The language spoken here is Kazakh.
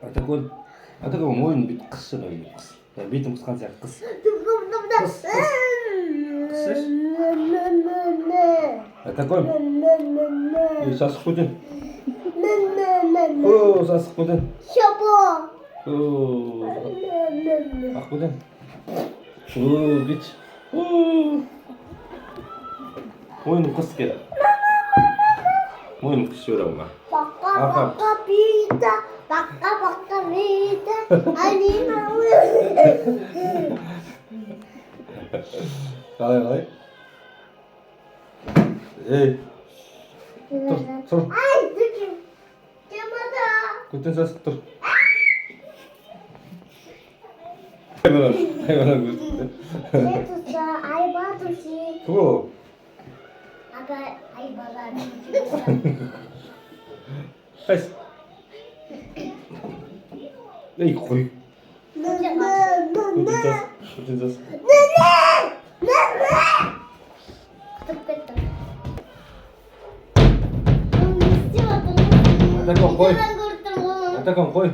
атакон мойнын бүйтіп қысшы ана қыс. Бетім қысқан сияқты қыс. Атакон. Сасық көтен. Сасық көтен. Ақ көтен. Бүйтші. Мойным қыс кеді. Мойным қыс жөр ауға. Бақа биді. Бақа биді. Алина қалай? Ей. Тұр. Ай, дүкен. Кемада. Көтен сасық тұр. Hayvana götürdü. Ne tutsa ayba tutsi. Kıvı. Aga aybalar. Kaç. Ey koy. Götüreceğiz. Kıtıp kıtıp. Атакон koy. Атакон koy.